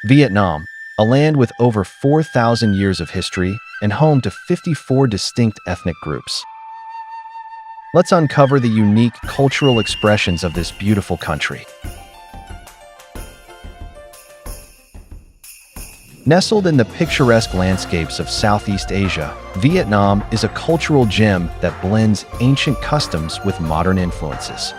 Vietnam, a land with over 4,000 years of history and home to 54 distinct ethnic groups. Let's uncover the unique cultural expressions of this beautiful country. Nestled in the picturesque landscapes of Southeast Asia, Vietnam is a cultural gem that blends ancient customs with modern influences.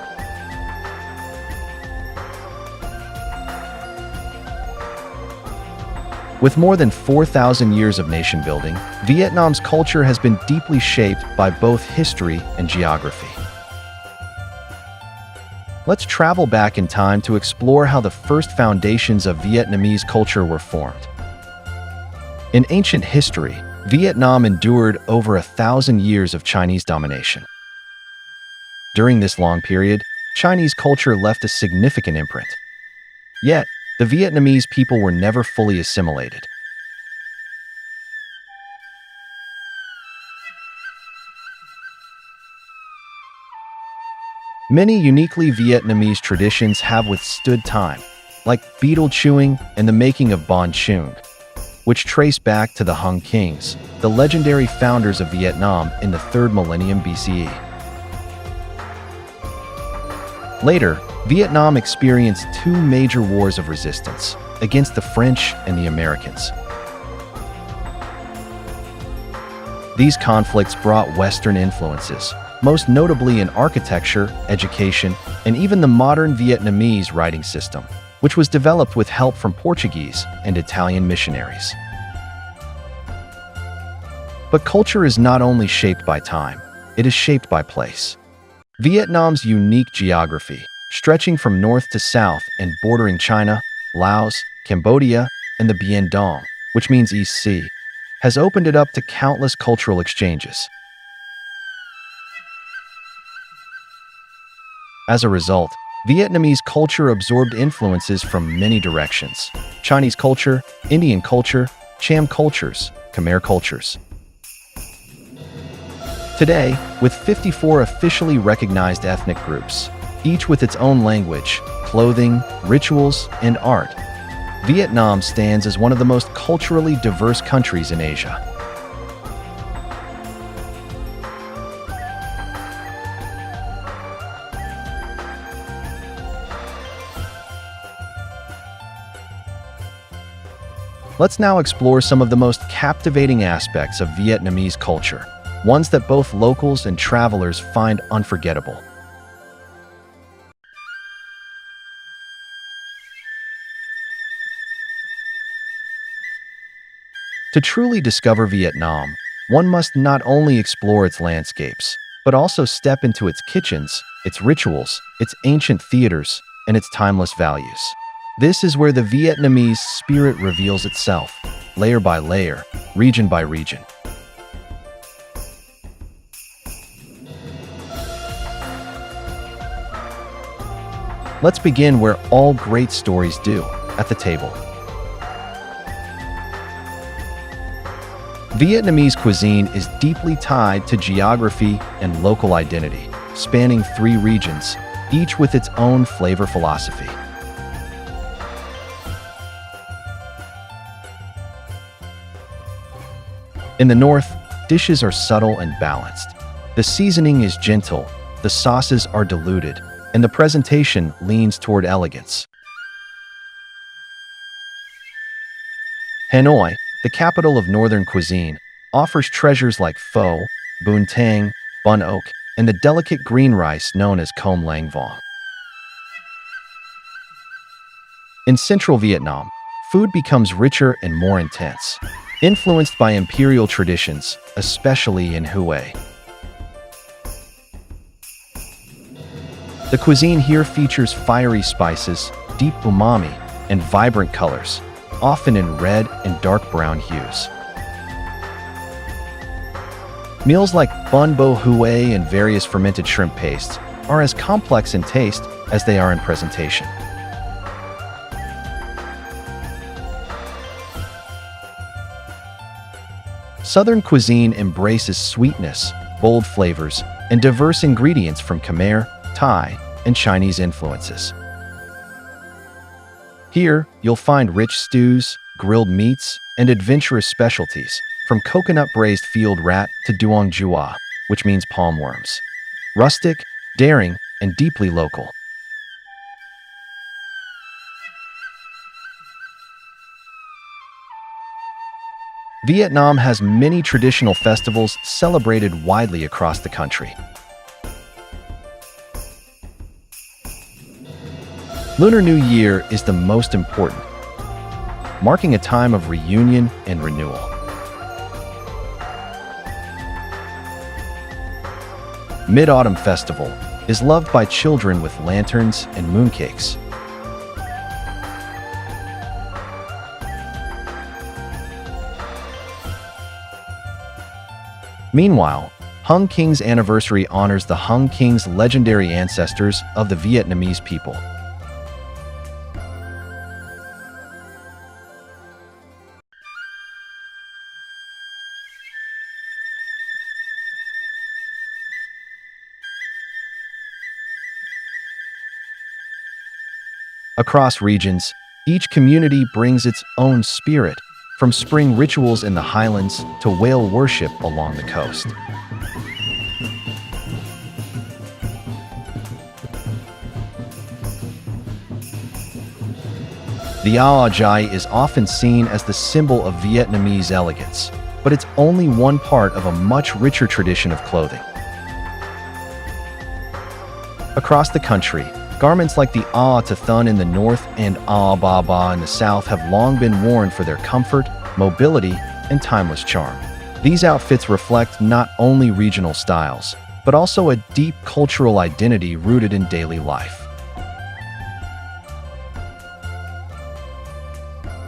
With more than 4,000 years of nation-building, Vietnam's culture has been deeply shaped by both history and geography. Let's travel back in time to explore how the first foundations of Vietnamese culture were formed. In ancient history, Vietnam endured over 1,000 years of Chinese domination. During this long period, Chinese culture left a significant imprint. Yet, the Vietnamese people were never fully assimilated. Many uniquely Vietnamese traditions have withstood time, like beetle chewing and the making of bánh chuông, which trace back to the Hung Kings, the legendary founders of Vietnam in the 3rd millennium BCE. Later, Vietnam experienced 2 major wars of resistance against the French and the Americans. These conflicts brought Western influences, most notably in architecture, education, and even the modern Vietnamese writing system, which was developed with help from Portuguese and Italian missionaries. But culture is not only shaped by time, it is shaped by place. Vietnam's unique geography, stretching from north to south and bordering China, Laos, Cambodia, and the Bien Dong, which means East Sea, has opened it up to countless cultural exchanges. As a result, Vietnamese culture absorbed influences from many directions: Chinese culture, Indian culture, Cham cultures, Khmer cultures. Today, with 54 officially recognized ethnic groups, each with its own language, clothing, rituals, and art, Vietnam stands as one of the most culturally diverse countries in Asia. Let's now explore some of the most captivating aspects of Vietnamese culture, ones that both locals and travelers find unforgettable. To truly discover Vietnam, one must not only explore its landscapes, but also step into its kitchens, its rituals, its ancient theaters, and its timeless values. This is where the Vietnamese spirit reveals itself, layer by layer, region by region. Let's begin where all great stories do, at the table. Vietnamese cuisine is deeply tied to geography and local identity, spanning 3 regions, each with its own flavor philosophy. In the north, dishes are subtle and balanced. The seasoning is gentle, the sauces are diluted, and the presentation leans toward elegance. Hanoi, the capital of northern cuisine, offers treasures like pho, bún tang, bun oak, and the delicate green rice known as com lang vong. In central Vietnam, food becomes richer and more intense, influenced by imperial traditions, especially in Hue. The cuisine here features fiery spices, deep umami, and vibrant colors, often in red and dark brown hues. Meals like bun bo hue and various fermented shrimp pastes are as complex in taste as they are in presentation. Southern cuisine embraces sweetness, bold flavors, and diverse ingredients from Khmer, Thai, and Chinese influences. Here, you'll find rich stews, grilled meats, and adventurous specialties, from coconut-braised field rat to duong jua, which means palm worms. Rustic, daring, and deeply local. Vietnam has many traditional festivals celebrated widely across the country. Lunar New Year is the most important, marking a time of reunion and renewal. Mid-Autumn Festival is loved by children with lanterns and mooncakes. Meanwhile, Hung King's anniversary honors the Hung King's legendary ancestors of the Vietnamese people. Across regions, each community brings its own spirit, from spring rituals in the highlands to whale worship along the coast. The Ao Jai is often seen as the symbol of Vietnamese elegance, but it's only one part of a much richer tradition of clothing. Across the country, garments like the A Ta Thun in the north and A Ba Ba in the south have long been worn for their comfort, mobility, and timeless charm. These outfits reflect not only regional styles, but also a deep cultural identity rooted in daily life.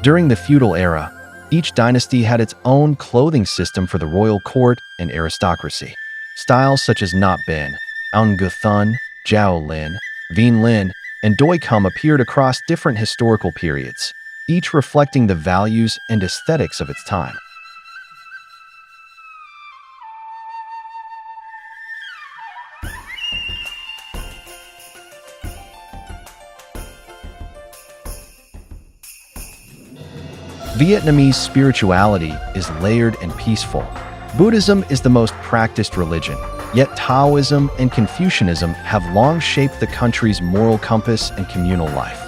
During the feudal era, each dynasty had its own clothing system for the royal court and aristocracy. Styles such as Nat Ben, Ang Gu Thun, Jiao Lin, Vien Lin, and Doi Kum appeared across different historical periods, each reflecting the values and aesthetics of its time. Vietnamese spirituality is layered and peaceful. Buddhism is the most practiced religion, yet Taoism and Confucianism have long shaped the country's moral compass and communal life.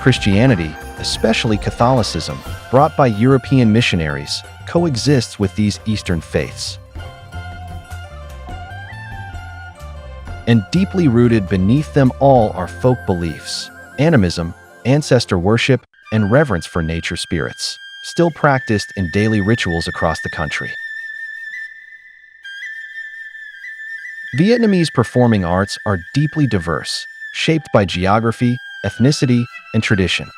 Christianity, especially Catholicism, brought by European missionaries, coexists with these Eastern faiths. And deeply rooted beneath them all are folk beliefs, animism, ancestor worship, and reverence for nature spirits, still practiced in daily rituals across the country. Vietnamese performing arts are deeply diverse, shaped by geography, ethnicity, and tradition.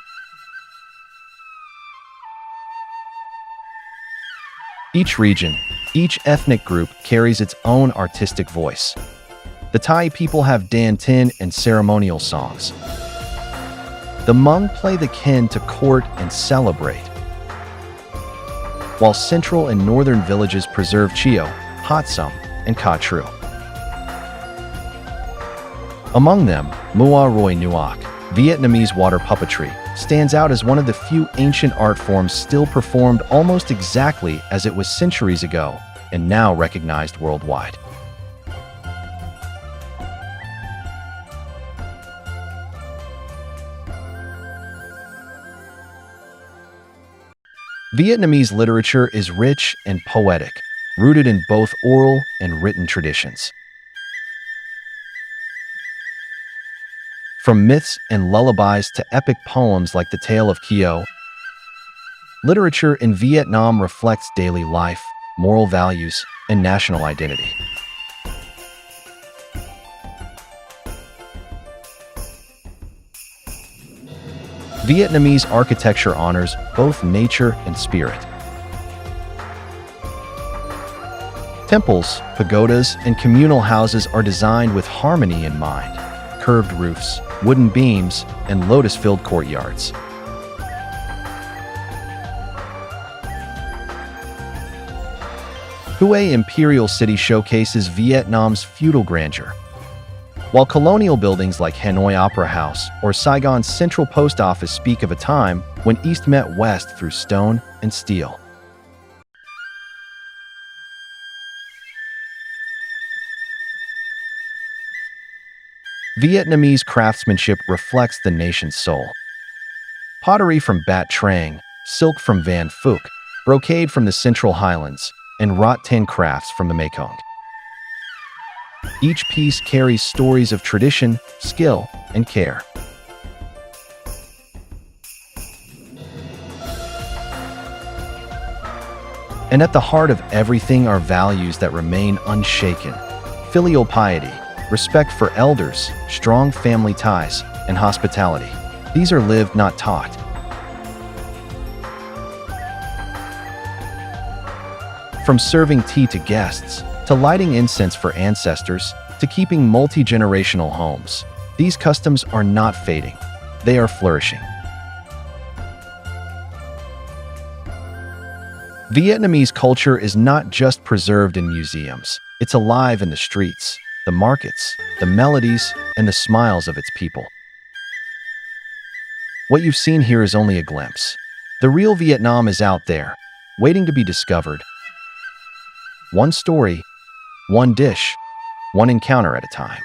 Each region, each ethnic group carries its own artistic voice. The Thai people have Dan Tin and ceremonial songs. The Hmong play the kin to court and celebrate, while central and northern villages preserve Chio, Hat Sum, and Ka Tru. Among them, Mua Roi Nuoc, Vietnamese water puppetry, stands out as one of the few ancient art forms still performed almost exactly as it was centuries ago, and now recognized worldwide. Vietnamese literature is rich and poetic, rooted in both oral and written traditions. From myths and lullabies to epic poems like the Tale of Kio, literature in Vietnam reflects daily life, moral values, and national identity. Vietnamese architecture honors both nature and spirit. Temples, pagodas, and communal houses are designed with harmony in mind: curved roofs, wooden beams, and lotus-filled courtyards. Hue Imperial City showcases Vietnam's feudal grandeur, while colonial buildings like Hanoi Opera House or Saigon's Central Post Office speak of a time when East met West through stone and steel. Vietnamese craftsmanship reflects the nation's soul. Pottery from Bat Trang, silk from Van Phuc, brocade from the Central Highlands, and wrought tin crafts from the Mekong. Each piece carries stories of tradition, skill, and care. And at the heart of everything are values that remain unshaken: filial piety, respect for elders, strong family ties, and hospitality. These are lived, not taught. From serving tea to guests, to lighting incense for ancestors, to keeping multi-generational homes, these customs are not fading. They are flourishing. Vietnamese culture is not just preserved in museums. It's alive in the streets, the markets, the melodies, and the smiles of its people. What you've seen here is only a glimpse. The real Vietnam is out there, waiting to be discovered. One story, one dish, one encounter at a time.